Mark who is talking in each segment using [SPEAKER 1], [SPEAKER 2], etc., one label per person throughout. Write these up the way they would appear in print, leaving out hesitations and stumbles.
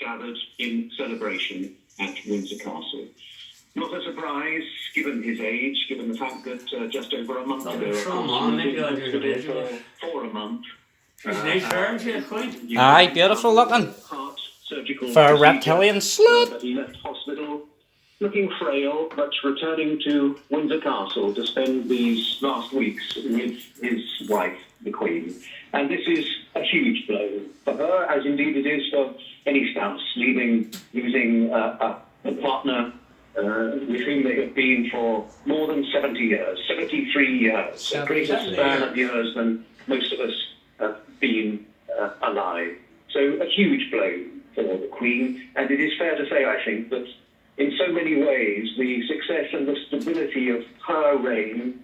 [SPEAKER 1] gathered in celebration at Windsor Castle. Not a surprise, given his age, given the fact that just over a month ago, for a month.
[SPEAKER 2] Aye, beautiful looking.
[SPEAKER 1] Heart surgical
[SPEAKER 2] for a reptilian slut.
[SPEAKER 1] He left hospital looking frail, but returning to Windsor Castle to spend these last weeks with his wife, the Queen. And this is a huge blow for her, as indeed it is for any spouse, losing a partner with whom they have been for more than 70 years, 73 years, a greater span of years than most of us have been alive. So a huge blow for the Queen, and it is fair to say, I think, that in so many ways the success and the stability of her reign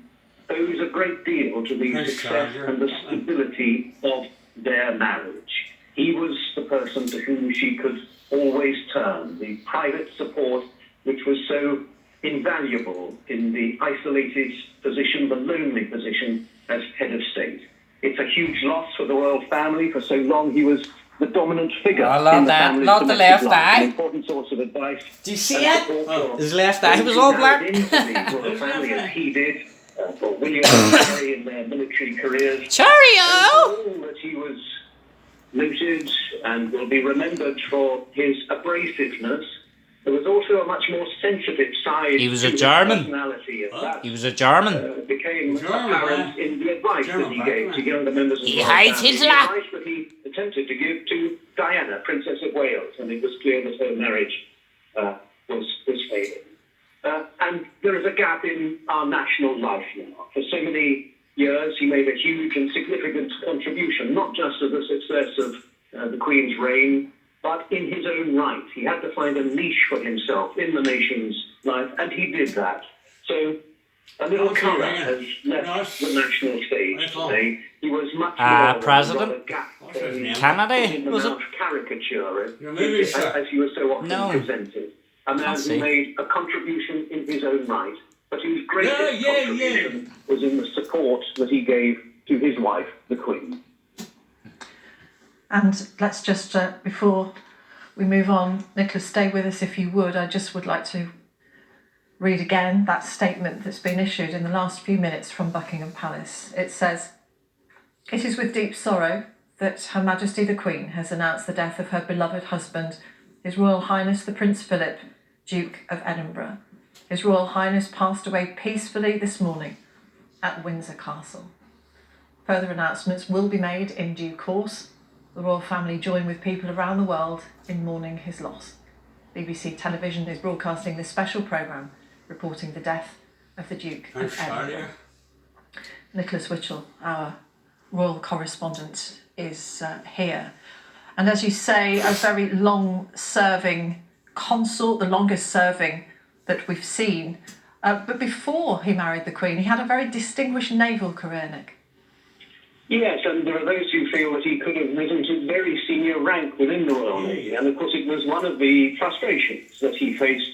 [SPEAKER 1] owes a great deal to the success and the stability of their marriage. He was the person to whom she could always turn, the private support which was so invaluable in the isolated position, the lonely position as head of state. It's a huge loss for the royal family. For so long he was the dominant figure in the family's
[SPEAKER 2] not the left eye.
[SPEAKER 1] An important source of advice.
[SPEAKER 2] Do you see it? His left eye was all black.
[SPEAKER 1] Into the royal family as he did, for William and Mary in their military careers.
[SPEAKER 2] Cheerio!
[SPEAKER 1] All that he was noted and will be remembered for his abrasiveness. There was also a much more sensitive side.
[SPEAKER 2] He was
[SPEAKER 1] to
[SPEAKER 2] a
[SPEAKER 1] his
[SPEAKER 2] German.
[SPEAKER 1] personality. That
[SPEAKER 2] He was a German.
[SPEAKER 1] became apparent in the advice that he gave to younger members of the
[SPEAKER 2] He
[SPEAKER 1] royal
[SPEAKER 2] hates
[SPEAKER 1] family.
[SPEAKER 2] Hitler.
[SPEAKER 1] The advice that he attempted to give to Diana, Princess of Wales, and it was clear that her marriage was failing. And there is a gap in our national life now. For so many years, he made a huge and significant contribution, not just to the success of the Queen's reign, but in his own right. He had to find a niche for himself in the nation's life, and he did that. So a little colour has left the national stage today. He was much more
[SPEAKER 2] President?
[SPEAKER 1] than a gap
[SPEAKER 2] Kennedy,
[SPEAKER 1] in the
[SPEAKER 2] was it?
[SPEAKER 1] mouth caricature, as he was so often presented. A man who made a contribution in his own right, but whose greatest contribution was in the support that he gave to his wife, the Queen.
[SPEAKER 3] And let's just, before we move on, Nicholas, stay with us if you would. I just would like to read again that statement that's been issued in the last few minutes from Buckingham Palace. It says, "It is with deep sorrow that Her Majesty the Queen has announced the death of her beloved husband, His Royal Highness the Prince Philip, Duke of Edinburgh. His Royal Highness passed away peacefully this morning at Windsor Castle. Further announcements will be made in due course. The royal family join with people around the world in mourning his loss. BBC Television is broadcasting this special programme reporting the death of the Duke of Edinburgh." Nicholas Witchell, our royal correspondent, is here. And as you say, a very long-serving consort, the longest-serving that we've seen. But before he married the Queen, he had a very distinguished naval career, Nick.
[SPEAKER 1] Yes, and there are those who feel that he could have risen to very senior rank within the Royal Navy. And of course, it was one of the frustrations that he faced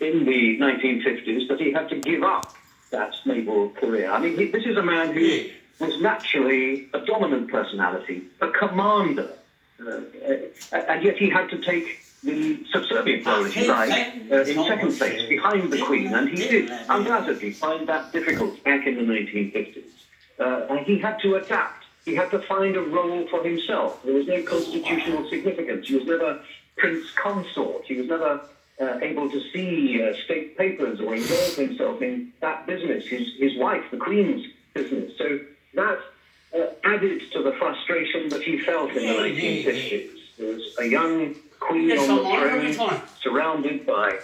[SPEAKER 1] in the 1950s that he had to give up that naval career. I mean, this is a man who was naturally a dominant personality, a commander, and yet he had to take the subservient role, if you like, in second place behind the Queen, and he did undoubtedly find that difficult back in the 1950s. He had to adapt. He had to find a role for himself. There was no constitutional significance. He was never Prince Consort. He was never able to see state papers or involve himself in that business, his wife, the Queen's business. So that added to the frustration that he felt in the 1950s. There was a young Queen on the throne, surrounded by